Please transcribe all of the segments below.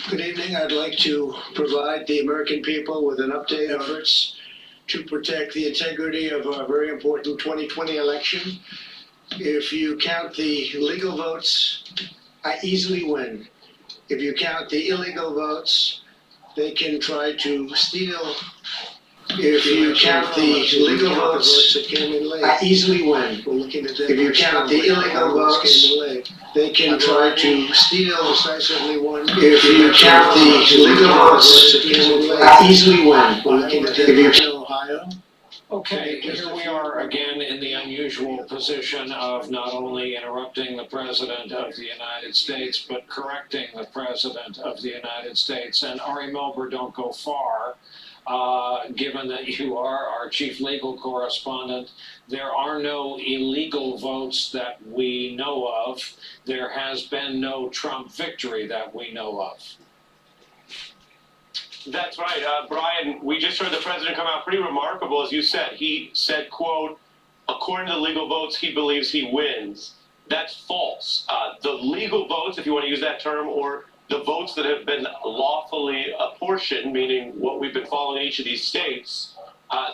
Good evening. I'd like to provide the American people with an update on efforts to protect the integrity of our very important 2020 election. If you count the legal votes, I easily win. If you count the illegal votes, they can try to steal. If you count the legal votes, I easily win. If you count the illegal votes, they can try to steal decisively one. If you count the legal votes, I easily win. If you count Ohio. Okay, here we are again in the unusual position of not only interrupting the President of the United States, but correcting the President of the United States. And Ari Melber, don't go far. Given that you are our chief legal correspondent, there are no illegal votes that we know of. There has been no Trump victory that we know of. That's right, Brian. We just heard the president come out pretty remarkable, as you said. He said, quote, according to the legal votes, he believes he wins. That's false. The legal votes, if you want to use that term, or the votes that have been lawfully apportioned, meaning what we've been following in each of these states,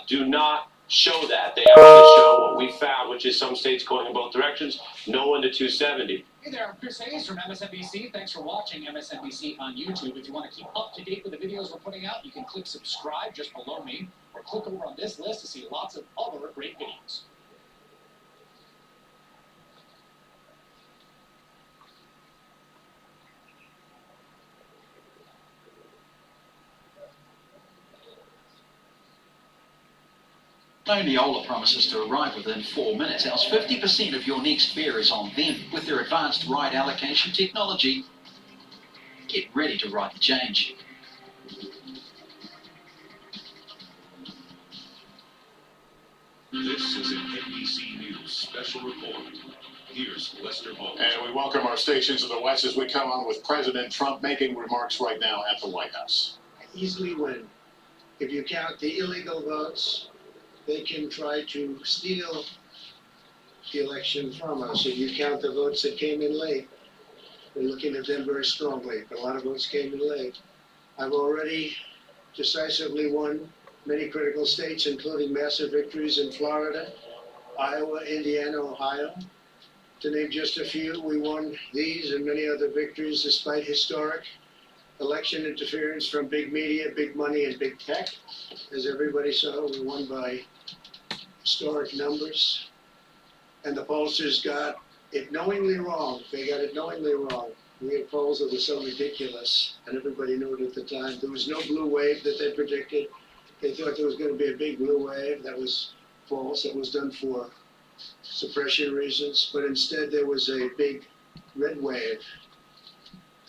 do not show that. They actually show what we found, which is some states going in both directions, no one to 270. Hey there, I'm Chris Hayes from MSNBC. Thanks for watching MSNBC on YouTube. If you want to keep up to date with the videos we're putting out, you can click subscribe just below me, or click over on this list to see lots of other great videos. Neola promises to arrive within 4 minutes. Else 50% of your next fare is on them. With their advanced ride allocation technology, get ready to ride the change. This is an NBC News special report. Here's Lester Bowles. And we welcome our stations of the West as we come on with President Trump making remarks right now at the White House. I easily win. If you count the illegal votes, they can try to steal the election from us. If you count the votes that came in late, we're looking at them very strongly, but a lot of votes came in late. I've already decisively won many critical states, including massive victories in Florida, Iowa, Indiana, Ohio. To name just a few, we won these and many other victories despite historic election interference from big media, big money, and big tech. As everybody saw, we won by historic numbers. And the pollsters got it knowingly wrong. They got it knowingly wrong. We had polls that were so ridiculous, and everybody knew it at the time. There was no blue wave that they predicted. They thought there was going to be a big blue wave. That was false. It was done for suppression reasons. But instead, there was a big red wave.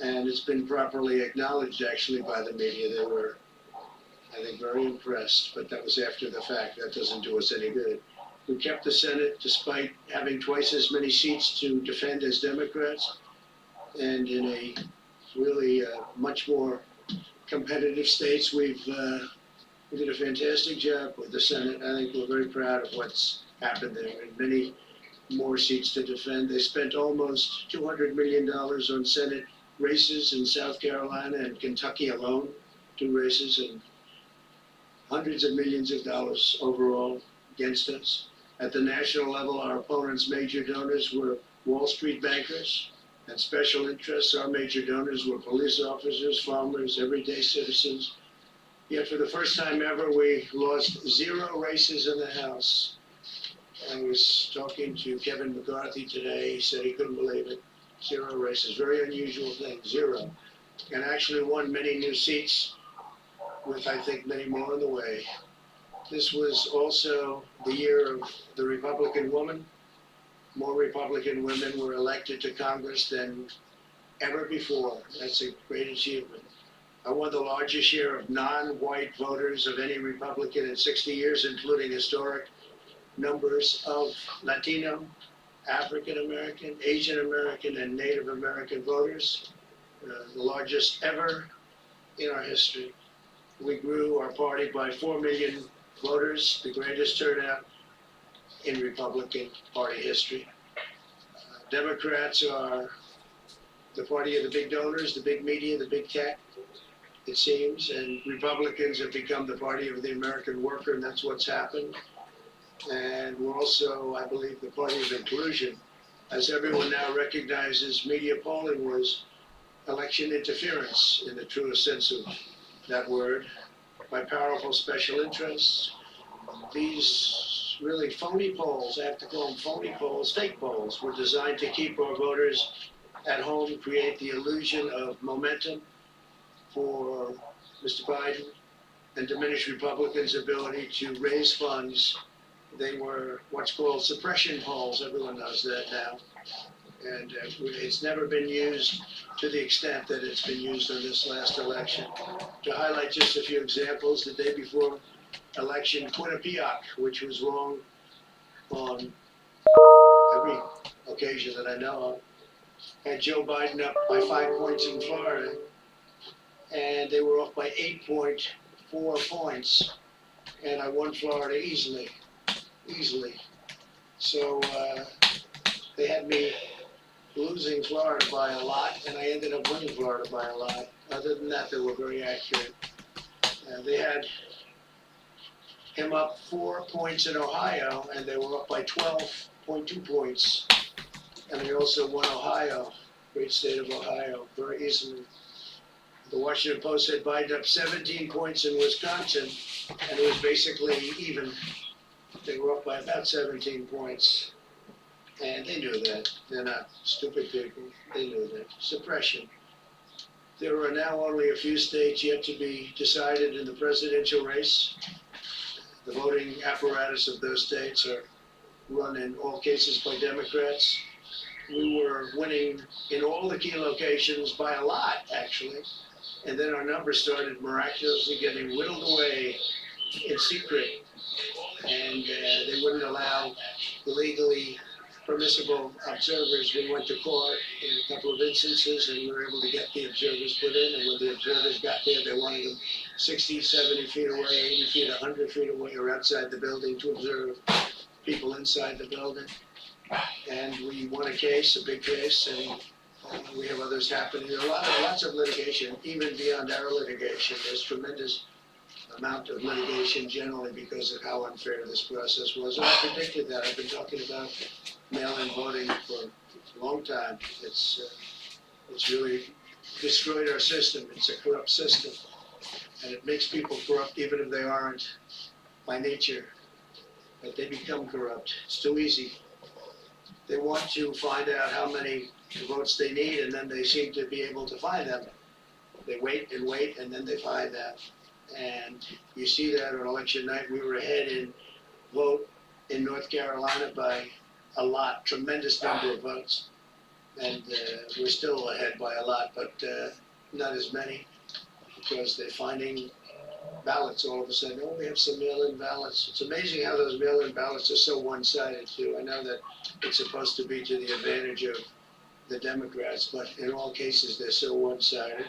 And it's been properly acknowledged, actually, by the media. They were, I think, very impressed, but that was after the fact. That doesn't do us any good. We kept the Senate despite having twice as many seats to defend as Democrats, and in a really much more competitive states, we did a fantastic job with the Senate. I think we're very proud of what's happened there, and many more seats to defend. They spent almost $200 million on Senate races in South Carolina and Kentucky alone, 2 races, and hundreds of millions of dollars overall against us. At the national level, our opponents' major donors were Wall Street bankers and special interests. Our major donors were police officers, farmers, everyday citizens. Yet for the first time ever, we lost 0 races in the House. I was talking to Kevin McCarthy today. He said he couldn't believe it. 0 races, very unusual thing, 0. And actually won many new seats with, I think, many more on the way. This was also the year of the Republican woman. More Republican women were elected to Congress than ever before. That's a great achievement. I won the largest share of non-white voters of any Republican in 60 years, including historic numbers of Latino, African American, Asian American, and Native American voters, the largest ever in our history. We grew our party by 4 million voters, the greatest turnout in Republican Party history. Democrats are the party of the big donors, the big media, the big tech, it seems, and Republicans have become the party of the American worker, and that's what's happened. And we're also, I believe, the party of inclusion. As everyone now recognizes, media polling was election interference in the truest sense of that word, by powerful special interests. These really phony polls, I have to call them phony polls, fake polls, were designed to keep our voters at home, create the illusion of momentum for Mr. Biden, and diminish Republicans' ability to raise funds. They were what's called suppression polls. Everyone knows that now. And it's never been used to the extent that it's been used on this last election. To highlight just a few examples, the day before election, Quinnipiac, which was wrong on every occasion that I know of, had Joe Biden up by 5 points in Florida, and they were off by 8.4 points, and I won Florida easily. So they had me losing Florida by a lot, and I ended up winning Florida by a lot. Other than that, they were very accurate. They had him up 4 points in Ohio, and they were up by 12.2 points. And they also won Ohio, great state of Ohio, very easily. The Washington Post said Biden up 17 points in Wisconsin, and it was basically even. They were up by about 17 points. And they knew that. They're not stupid people. They knew that. Suppression. There are now only a few states yet to be decided in the presidential race. The voting apparatus of those states are run in all cases by Democrats. We were winning in all the key locations by a lot, actually. And then our numbers started miraculously getting whittled away in secret. And they wouldn't allow legally permissible observers. We went to court in a couple of instances, and we were able to get the observers put in. And when the observers got there, they wanted them 60, 70 feet away, 80 feet, 100 feet away, or outside the building to observe people inside the building. And we won a case, a big case, and we have others happening. There are lots of litigation, even beyond our litigation. There's tremendous amount of litigation generally because of how unfair this process was. And I predicted that. I've been talking about mail-in voting for a long time. It's really destroyed our system. It's a corrupt system. And it makes people corrupt even if they aren't by nature. But they become corrupt. It's too easy. They want to find out how many votes they need, and then they seem to be able to find them. They wait, and then they find that. And you see that on election night. We were ahead in vote in North Carolina by a lot, tremendous number of votes. And we're still ahead by a lot, but not as many, because they're finding ballots all of a sudden. Oh, we have some mail-in ballots. It's amazing how those mail-in ballots are so one-sided too. I know that it's supposed to be to the advantage of the Democrats, but in all cases, they're so one-sided.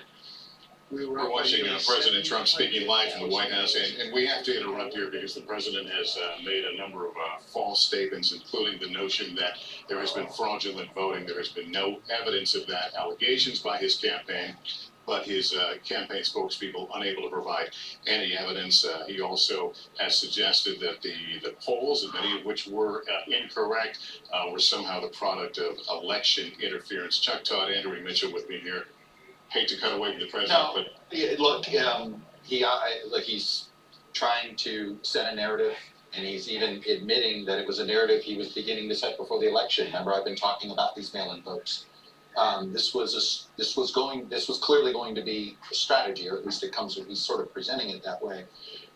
We're watching President Trump speaking live from the White House, and we have to interrupt here because the president has made a number of false statements, including the notion that there has been fraudulent voting. There has been no evidence of that. Allegations by his campaign, but his campaign spokespeople unable to provide any evidence. He also has suggested that the polls, many of which were incorrect, were somehow the product of election interference. Chuck Todd, Andrew Mitchell with me here. Hate to cut away from the president, No, but look, he's trying to set a narrative, and he's even admitting that it was a narrative he was beginning to set before the election. Remember, I've been talking about these mail-in votes. This was clearly going to be a strategy, or at least he's sort of presenting it that way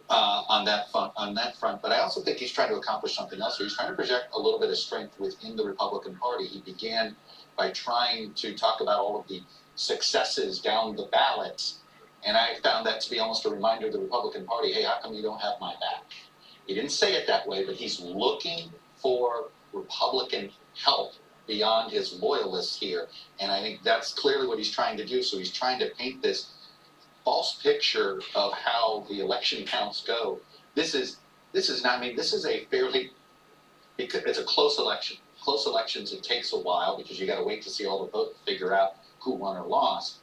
on that front. But I also think he's trying to accomplish something else. He's trying to project a little bit of strength within the Republican Party. He began by trying to talk about all of the successes down the ballots, and I found that to be almost a reminder of the Republican Party. Hey, how come you don't have my back? He didn't say it that way, but he's looking for Republican help beyond his loyalists here, and I think that's clearly what he's trying to do. So he's trying to paint this false picture of how the election counts go. This is a fairly, because it's a close election. Close elections, it takes a while because you got to wait to see all the vote, figure out who won or lost.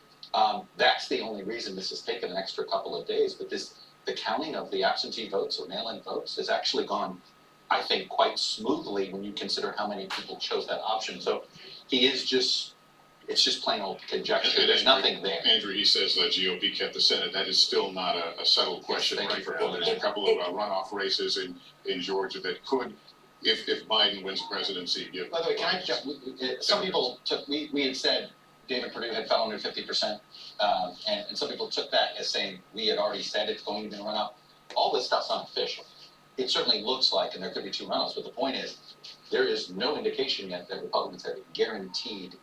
That's the only reason this has taken an extra couple of days. But the counting of the absentee votes or mail-in votes has actually gone, I think, quite smoothly when you consider how many people chose that option. So it's just plain old conjecture. There's nothing there. Andrew, he says the GOP kept the Senate. That is still not a settled question Thank right you for now. There's a couple of runoff races in Georgia that could, if Biden wins the presidency, give. By the way, can I jump? Some people took, we had said David Perdue had fell under 50%, and some people took that as saying we had already said it's going to be a runoff. All this stuff's unofficial. It certainly looks like, and there could be 2 runoffs, but the point is, there is no indication yet that Republicans have guaranteed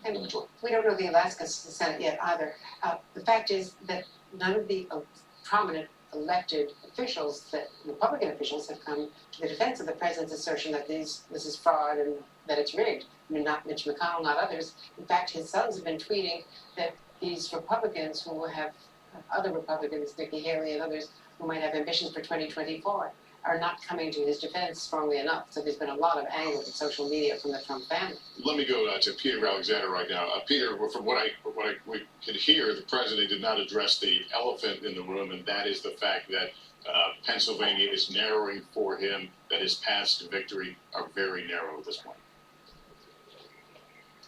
the majority. We don't know the Alaska Senate yet either. The fact is that none of the prominent elected officials, that Republican officials, have come to the defense of the president's assertion that this is fraud and that it's rigged. I mean, not Mitch McConnell, not others. In fact, his sons have been tweeting that these Republicans who will have other Republicans, Nikki Haley and others, who might have ambitions for 2024, are not coming to his defense strongly enough. So there's been a lot of anger in social media from the Trump family. Let me go to Peter Alexander right now. Peter, from what we could hear, the president did not address the elephant in the room, and that is the fact that Pennsylvania is narrowing for him, that his paths to victory are very narrow at this point.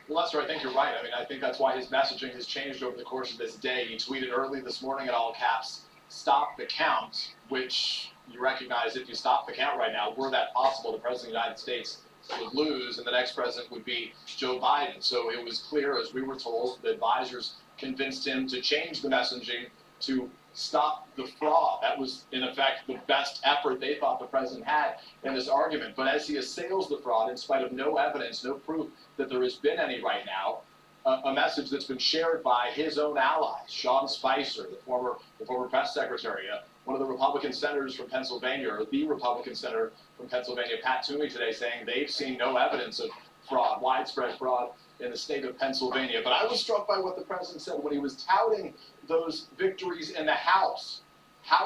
Well, Lester, I think you're right. I mean, I think that's why his messaging has changed over the course of this day. He tweeted early this morning in all caps, "Stop the count," which you recognize if you stop the count right now, were that possible, the President of the United States would lose and the next president would be Joe Biden. So it was clear, as we were told, the advisors convinced him to change the messaging to stop the fraud. That was, in effect, the best effort they thought the president had in this argument. But as he assails the fraud, in spite of no evidence, no proof that there has been any right now, a message that's been shared by his own allies, Sean Spicer, the former press secretary, one of the Republican senators from Pennsylvania, or the Republican senator from Pennsylvania, Pat Toomey, today, saying they've seen no evidence of fraud, widespread fraud in the state of Pennsylvania. But I was struck by what the president said when he was touting those victories in the House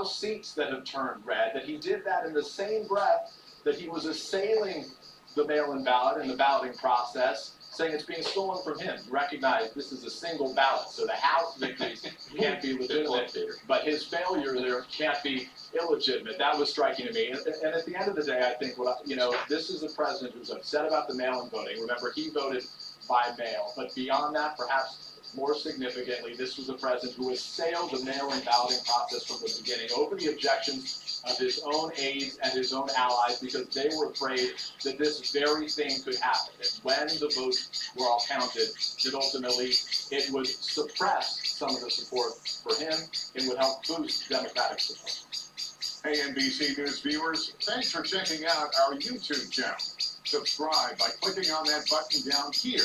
seats that have turned red, that he did that in the same breath that he was assailing the mail-in ballot and the balloting process, saying it's being stolen from him. You recognize this is a single ballot, so the House victories can't be legitimate, but his failure there can't be illegitimate. That was striking to me. And at the end of the day, I think this is a president who's upset about the mail-in voting. Remember, he voted by mail, but beyond that, perhaps more significantly, this was a president who assailed the mail-in balloting process from the beginning over the objections of his own aides and his own allies, because they were afraid that this very thing could happen, that when the votes were all counted, that ultimately it would suppress some of the support for him and would help boost Democratic support. Hey, NBC News viewers, thanks for checking out our YouTube channel. Subscribe by clicking on that button down here,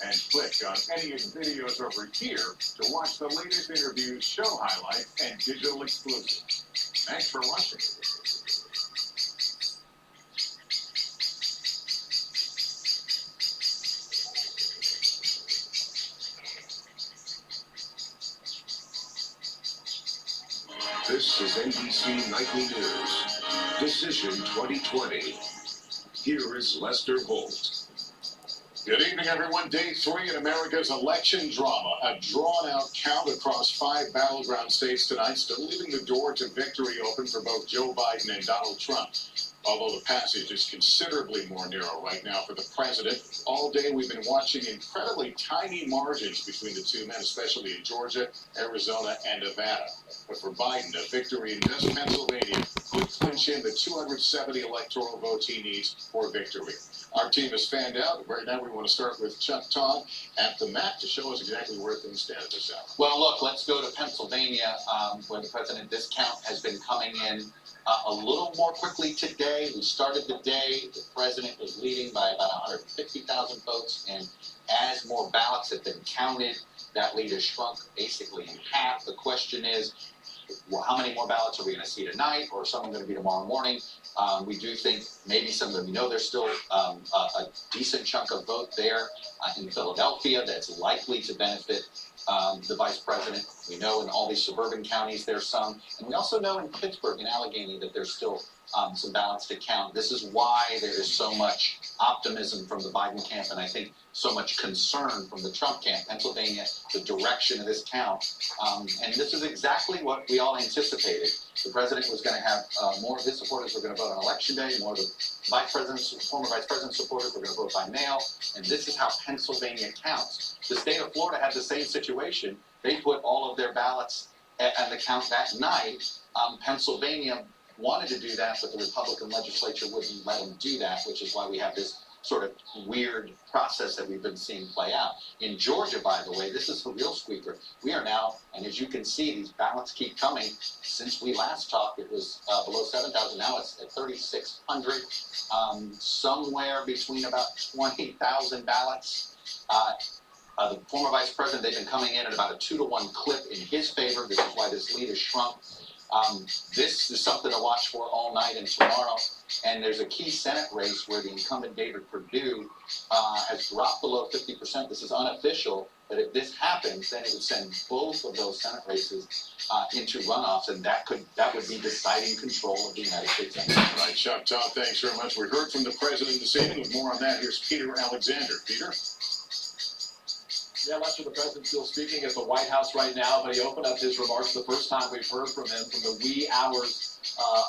and click on any of the videos over here to watch the latest interviews, show highlights, and digital exclusives. Thanks for watching. This is NBC Nightly News. Decision 2020. Here is Lester Holt. Good evening, everyone. Day 3 in America's election drama. A drawn-out count across 5 battleground states tonight, still leaving the door to victory open for both Joe Biden and Donald Trump. Although the passage is considerably more narrow right now for the president. All day we've been watching incredibly tiny margins between the two men, especially in Georgia, Arizona, and Nevada. But for Biden, a victory in just Pennsylvania could clinch in the 270 electoral votes he needs for victory. Our team has fanned out. Right now we want to start with Chuck Todd at the map to show us exactly where things stand at this hour. Well, look, let's go to Pennsylvania, where the president, this count has been coming in a little more quickly today. We started the day, the president was leading by about 150,000 votes, and as more ballots have been counted, that lead has shrunk basically in half. The question is, well, how many more ballots are we going to see tonight, or some going to be tomorrow morning? We do think maybe some of them, we know there's still a decent chunk of vote there in Philadelphia that's likely to benefit the vice president. We know in all these suburban counties there's some, and we also know in Pittsburgh and Allegheny that there's still some ballots to count. This is why there is so much optimism from the Biden camp, and I think so much concern from the Trump camp. Pennsylvania, the direction of this count, and this is exactly what we all anticipated. The president was going to have more of his supporters were going to vote on election day, more of the former vice president's supporters were going to vote by mail, and this is how Pennsylvania counts. The state of Florida had the same situation. They put all of their ballots and the count that night. Pennsylvania wanted to do that, but the Republican legislature wouldn't let them do that, which is why we have this sort of weird process that we've been seeing play out. In Georgia, by the way, this is the real squeaker. We are now, and as you can see, these ballots keep coming. Since we last talked, it was below 7,000. Now it's at 3,600, somewhere between about 20,000 ballots. The former vice president, they've been coming in at about a 2-to-1 clip in his favor. This is why this lead has shrunk. This is something to watch for all night and tomorrow. And there's a key Senate race where the incumbent David Perdue has dropped below 50%. This is unofficial, but if this happens, then it would send both of those Senate races into runoffs, and that would be deciding control of the United States Senate. All right, Chuck, Todd, thanks very much. We heard from the president this evening. With more on that, here's Peter Alexander. Peter? Yeah, Lester, the president's still speaking at the White House right now, but he opened up his remarks the first time we've heard from him from the wee hours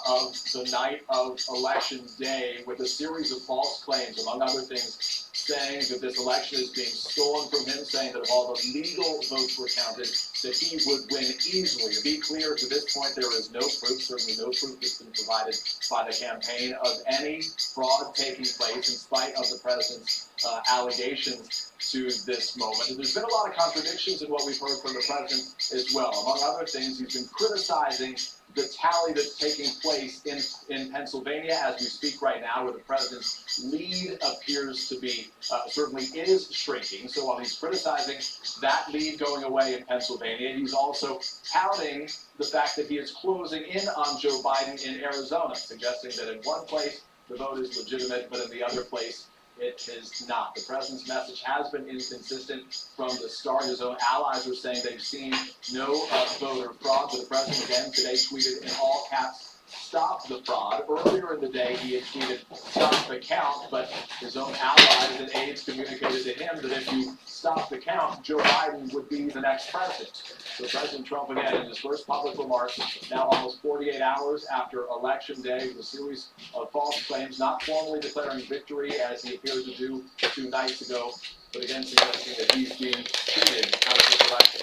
of the night of Election Day with a series of false claims, among other things, saying that this election is being stolen from him, saying that if all the legal votes were counted, that he would win easily. To be clear, to this point, there is no proof, certainly no proof that's been provided by the campaign of any fraud taking place in spite of the president's allegations to this moment. And there's been a lot of contradictions in what we've heard from the president as well. Among other things, he's been criticizing the tally that's taking place in Pennsylvania as we speak right now, where the president's lead appears to be, certainly is shrinking. So while he's criticizing that lead going away in Pennsylvania, he's also touting the fact that he is closing in on Joe Biden in Arizona, suggesting that in one place the vote is legitimate, but in the other place it is not. The president's message has been inconsistent from the start. His own allies are saying they've seen no voter fraud, but the president again today tweeted in all caps, "Stop the fraud." Earlier in the day, he had tweeted, "Stop the count," but his own allies and aides communicated to him that if you stop the count, Joe Biden would be the next president. So President Trump, again, in his first public remarks, now almost 48 hours after Election Day, with a series of false claims, not formally declaring victory as he appeared to do 2 nights ago, but again suggesting that he's being cheated out of this election.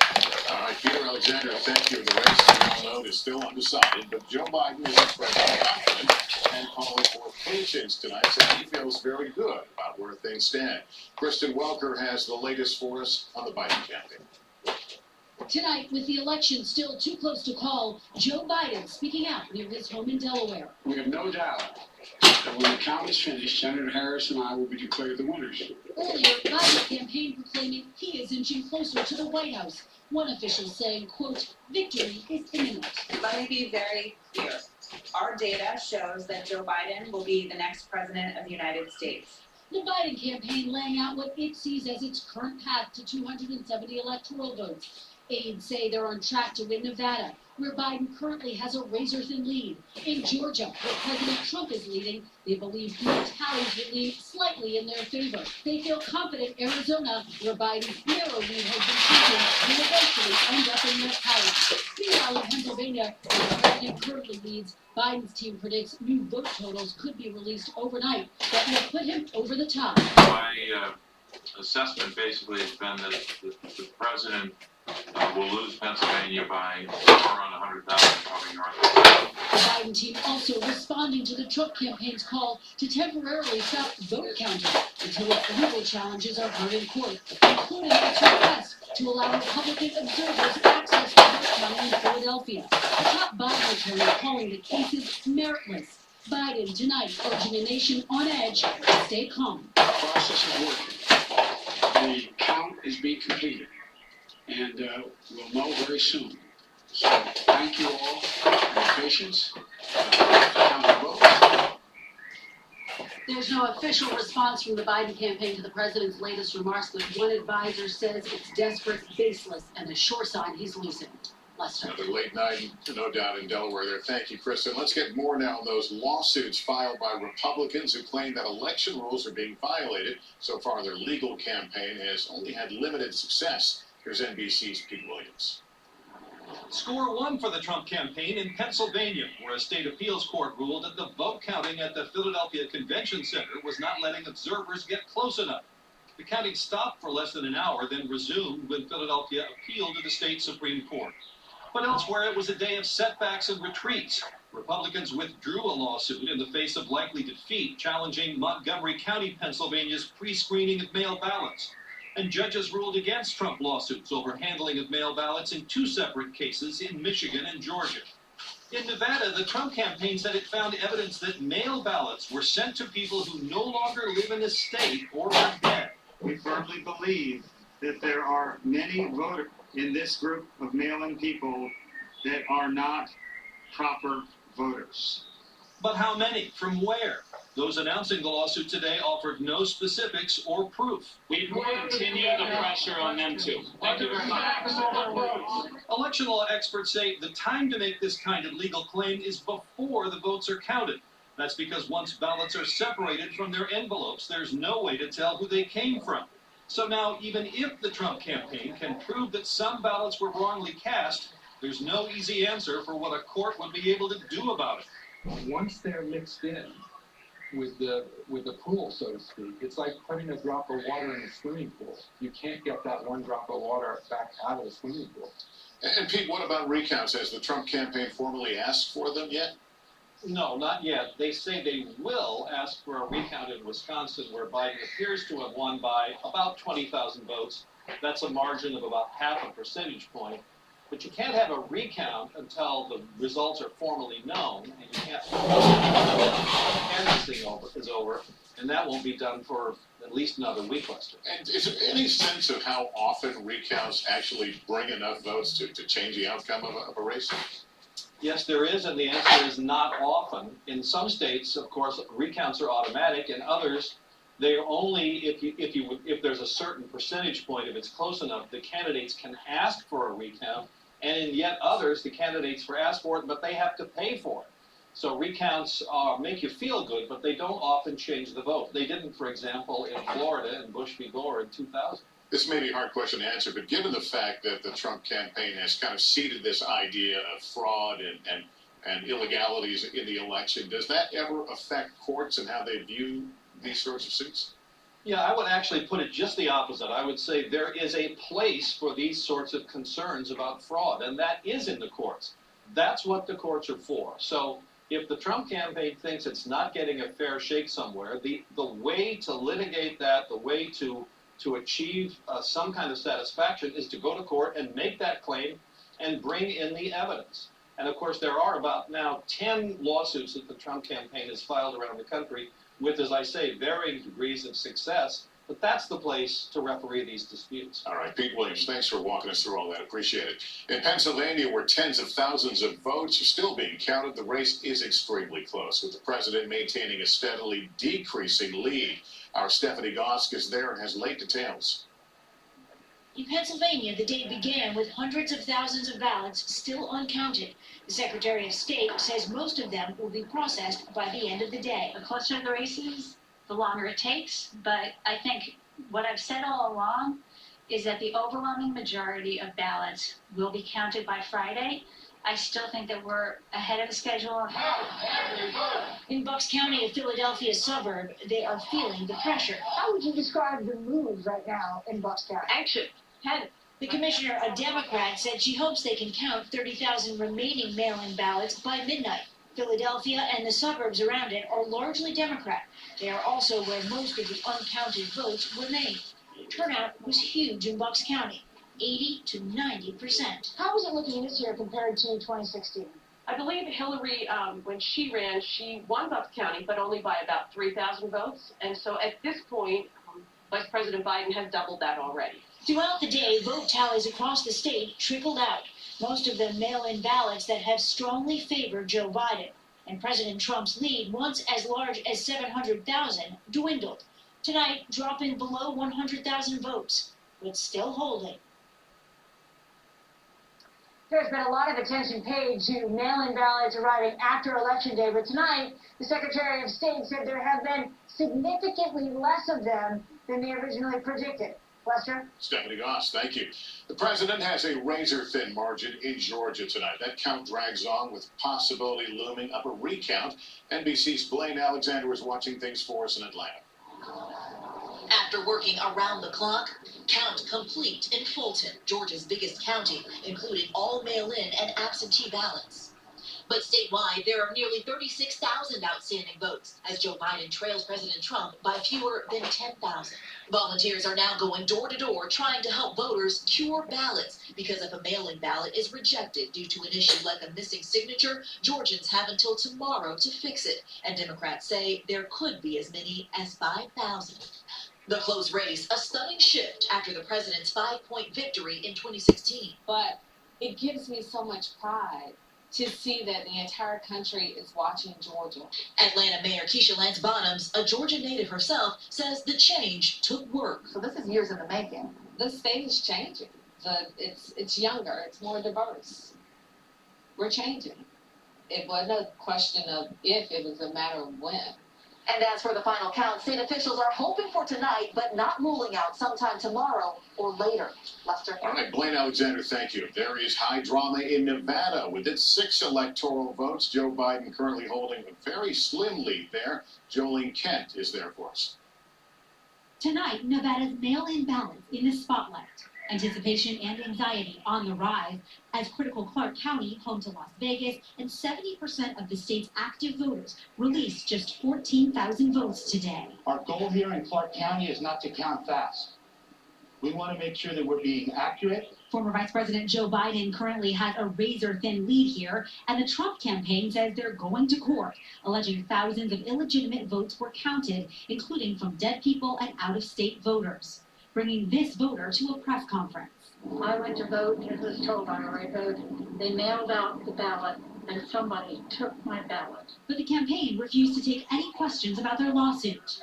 All right, Peter Alexander, thank you. The race, we all know, is still undecided, but Joe Biden is expressing confidence and calling for patience tonight, saying he feels very good about where things stand. Kristen Welker has the latest for us on the Biden campaign. Tonight, with the election still too close to call, Joe Biden speaking out near his home in Delaware. We have no doubt that when the count is finished, Senator Harris and I will be declared the winners. Earlier, Biden's campaign proclaiming he is inching closer to the White House. One official saying, quote, "Victory is imminent." Let me be very clear. Our data shows that Joe Biden will be the next president of the United States. The Biden campaign laying out what it sees as its current path to 270 electoral votes. Aides say they're on track to win Nevada, where Biden currently has a razor-thin lead. In Georgia, where President Trump is leading, they believe more tallies will lean slightly in their favor. They feel confident Arizona, where Biden's narrow lead has been shrinking, will eventually end up in their palace. Meanwhile, in Pennsylvania, where the president currently leads, Biden's team predicts new vote totals could be released overnight that will put him over the top. My assessment basically has been that the president will lose Pennsylvania by around 100,000, probably north of that. The Biden team also responding to the Trump campaign's call to temporarily stop vote counting until its legal challenges are heard in court, including its request to allow Republican observers access to vote counting in Philadelphia. The top Biden attorney calling the cases meritless. Biden tonight urging a nation on edge to stay calm. The process is working. The count is being completed, and we'll know very soon. So thank you all for your patience. Count the votes. There's no official response from the Biden campaign to the president's latest remarks, but one advisor says it's desperate, baseless, and a sure sign he's losing. Lester. Another late night, no doubt, in Delaware there. Thank you, Kristen. Let's get more now on those lawsuits filed by Republicans who claim that election rules are being violated. So far, their legal campaign has only had limited success. Here's NBC's Pete Williams. Score one for the Trump campaign in Pennsylvania, where a state appeals court ruled that the vote counting at the Philadelphia Convention Center was not letting observers get close enough. The counting stopped for less than an hour, then resumed when Philadelphia appealed to the state Supreme Court. But elsewhere, it was a day of setbacks and retreats. Republicans withdrew a lawsuit in the face of likely defeat, challenging Montgomery County, Pennsylvania's pre-screening of mail ballots. And judges ruled against Trump lawsuits over handling of mail ballots in two separate cases in Michigan and Georgia. In Nevada, the Trump campaign said it found evidence that mail ballots were sent to people who no longer live in the state or are dead. We firmly believe that there are many voters in this group of mail-in people that are not proper voters. But how many? From where? Those announcing the lawsuit today offered no specifics or proof. We will continue the pressure on them too. Thank you very much. Election law experts say the time to make this kind of legal claim is before the votes are counted. That's because once ballots are separated from their envelopes, there's no way to tell who they came from. So now, even if the Trump campaign can prove that some ballots were wrongly cast, there's no easy answer for what a court would be able to do about it. Once they're mixed in with the pool, so to speak, it's like putting a drop of water in a swimming pool. You can't get that one drop of water back out of the swimming pool. And Pete, what about recounts? Has the Trump campaign formally asked for them yet? No, not yet. They say they will ask for a recount in Wisconsin, where Biden appears to have won by about 20,000 votes. That's a margin of about half a percentage point. But you can't have a recount until the results are formally known, and you can't canvassing is over, and that won't be done for at least another week, Lester. And is there any sense of how often recounts actually bring enough votes to change the outcome of a race? Yes, there is, and the answer is not often. In some states, of course, recounts are automatic. In others, they're only if there's a certain percentage point, if it's close enough, the candidates can ask for a recount. And in yet others, the candidates ask for it, but they have to pay for it. So recounts make you feel good, but they don't often change the vote. They didn't, for example, in Florida in Bush v. Gore in 2000. This may be a hard question to answer, but given the fact that the Trump campaign has kind of seeded this idea of fraud and illegalities in the election, does that ever affect courts and how they view these sorts of suits? Yeah, I would actually put it just the opposite. I would say there is a place for these sorts of concerns about fraud, and that is in the courts. That's what the courts are for. So if the Trump campaign thinks it's not getting a fair shake somewhere, the way to litigate that, the way to achieve some kind of satisfaction is to go to court and make that claim and bring in the evidence. And of course, there are about now 10 lawsuits that the Trump campaign has filed around the country with, as I say, varying degrees of success. But that's the place to referee these disputes. All right, Pete Williams, thanks for walking us through all that. Appreciate it. In Pennsylvania, where tens of thousands of votes are still being counted, the race is extremely close, with the president maintaining a steadily decreasing lead. Our Stephanie Gosk is there and has late details. In Pennsylvania, the day began with hundreds of thousands of ballots still uncounted. The Secretary of State says most of them will be processed by the end of the day. The closer the race is, the longer it takes. But I think what I've said all along is that the overwhelming majority of ballots will be counted by Friday. I still think that we're ahead of the schedule. In Bucks County, a Philadelphia suburb, they are feeling the pressure. How would you describe the mood right now in Bucks County? Anxious. The commissioner, a Democrat, said she hopes they can count 30,000 remaining mail-in ballots by midnight. Philadelphia and the suburbs around it are largely Democrat. They are also where most of the uncounted votes were made. Turnout was huge in Bucks County, 80 to 90%. How is it looking this year compared to 2016? I believe Hillary, when she ran, she won Bucks County, but only by about 3,000 votes. And so at this point, Vice President Biden has doubled that already. Throughout the day, vote tallies across the state trickled out, most of them mail-in ballots that have strongly favored Joe Biden. And President Trump's lead, once as large as 700,000, dwindled. Tonight, dropping below 100,000 votes, but still holding. There's been a lot of attention paid to mail-in ballots arriving after Election Day, but tonight, the Secretary of State said there have been significantly less of them than they originally predicted. Lester? Stephanie Goss, thank you. The president has a razor-thin margin in Georgia tonight. That count drags on with possibility looming up a recount. NBC's Blaine Alexander is watching things for us in Atlanta. After working around the clock, count complete in Fulton, Georgia's biggest county, including all mail-in and absentee ballots. But statewide, there are nearly 36,000 outstanding votes, as Joe Biden trails President Trump by fewer than 10,000. Volunteers are now going door to door trying to help voters cure ballots, because if a mail-in ballot is rejected due to an issue like a missing signature, Georgians have until tomorrow to fix it, and Democrats say there could be as many as 5,000. The close race, a stunning shift after the president's 5-point victory in 2016. But it gives me so much pride to see that the entire country is watching Georgia. Atlanta Mayor Keisha Lance Bottoms, a Georgia native herself, says the change took work. So this is years in the making. The state is changing. It's younger. It's more diverse. We're changing. It wasn't a question of if, it was a matter of when. And as for the final count, state officials are hoping for tonight, but not ruling out sometime tomorrow or later. Lester? All right, Blaine Alexander, thank you. There is high drama in Nevada. With its 6 electoral votes, Joe Biden currently holding a very slim lead there. Jolene Kent is there for us. Tonight, Nevada's mail-in ballots in the spotlight. Anticipation and anxiety on the rise as critical Clark County, home to Las Vegas, and 70% of the state's active voters released just 14,000 votes today. Our goal here in Clark County is not to count fast. We want to make sure that we're being accurate. Former Vice President Joe Biden currently has a razor-thin lead here, and the Trump campaign says they're going to court, alleging thousands of illegitimate votes were counted, including from dead people and out-of-state voters. Bringing this voter to a press conference. I went to vote and was told on the right vote. They mailed out the ballot and somebody took my ballot. But the campaign refused to take any questions about their lawsuit.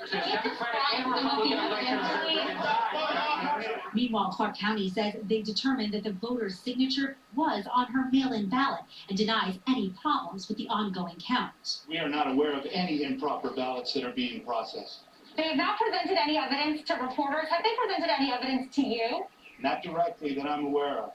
Meanwhile, Clark County says they determined that the voter's signature was on her mail-in ballot and denies any problems with the ongoing count. We are not aware of any improper ballots that are being processed. They have not presented any evidence to reporters. Have they presented any evidence to you? Not directly that I'm aware of.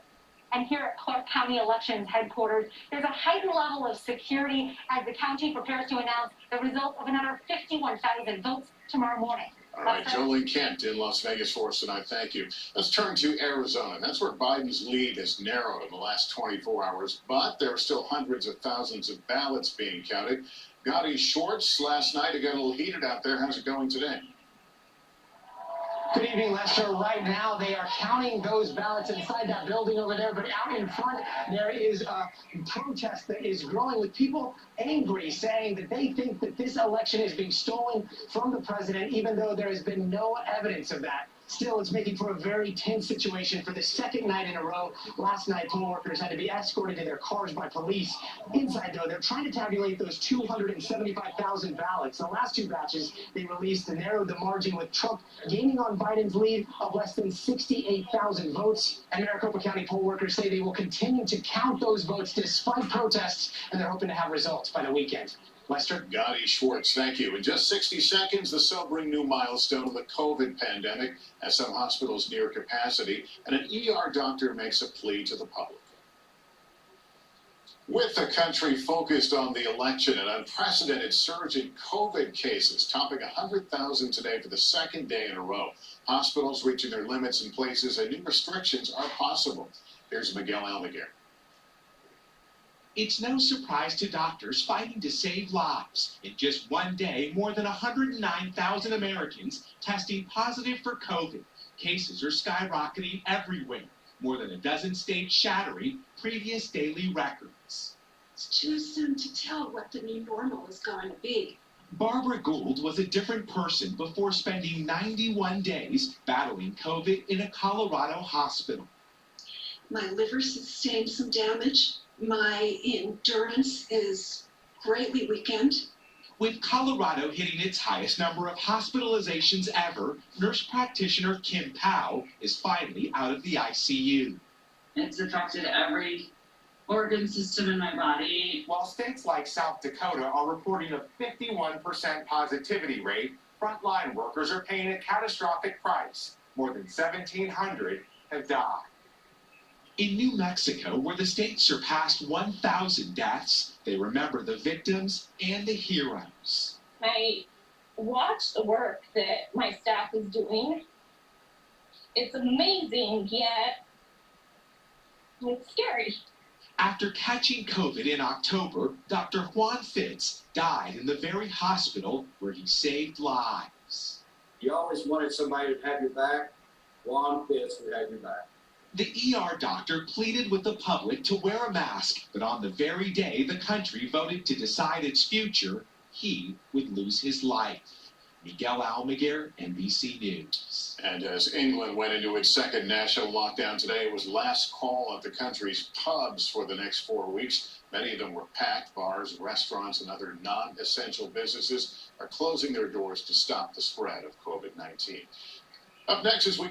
And here at Clark County Elections Headquarters, there's a heightened level of security as the county prepares to announce the result of another 51,000 votes tomorrow morning. All right, Jolene Kent in Las Vegas for us tonight. Thank you. Let's turn to Arizona. That's where Biden's lead has narrowed in the last 24 hours, but there are still hundreds of thousands of ballots being counted. Gadi Schwartz last night, it got a little heated out there. How's it going today? Good evening, Lester. Right now, they are counting those ballots inside that building over there, but out in front, there is a protest that is growing with people angry, saying that they think that this election is being stolen from the president, even though there has been no evidence of that. Still, it's making for a very tense situation for the second night in a row. Last night, poll workers had to be escorted to their cars by police. Inside, though, they're trying to tabulate those 275,000 ballots. The last 2 batches they released to narrow the margin, with Trump gaining on Biden's lead of less than 68,000 votes. And Maricopa County poll workers say they will continue to count those votes despite protests, and they're hoping to have results by the weekend. Lester? Gadi Schwartz, thank you. In just 60 seconds, the sobering new milestone of the COVID pandemic as some hospitals near capacity, and an ER doctor makes a plea to the public. With the country focused on the election, an unprecedented surge in COVID cases, topping 100,000 today for the second day in a row. Hospitals reaching their limits in places and new restrictions are possible. Here's Miguel Almaguer. It's no surprise to doctors fighting to save lives. In just one day, more than 109,000 Americans testing positive for COVID. Cases are skyrocketing everywhere. More than a dozen states shattering previous daily records. It's too soon to tell what the new normal is going to be. Barbara Gould was a different person before spending 91 days battling COVID in a Colorado hospital. My liver sustained some damage. My endurance is greatly weakened. With Colorado hitting its highest number of hospitalizations ever, nurse practitioner Kim Powell is finally out of the ICU. It's affected every organ system in my body. While states like South Dakota are reporting a 51% positivity rate, frontline workers are paying a catastrophic price. More than 1,700 have died. In New Mexico, where the state surpassed 1,000 deaths, they remember the victims and the heroes. I watch the work that my staff is doing. It's amazing, yet it's scary. After catching COVID in October, Dr. Juan Fitz died in the very hospital where he saved lives. You always wanted somebody to have your back. Juan Fitz would have your back. The ER doctor pleaded with the public to wear a mask, but on the very day the country voted to decide its future, he would lose his life. Miguel Almaguer, NBC News. And as England went into its second national lockdown today, it was last call at the country's pubs for the next 4 weeks. Many of them were packed. Bars, restaurants, and other non-essential businesses are closing their doors to stop the spread of COVID-19. Up next is we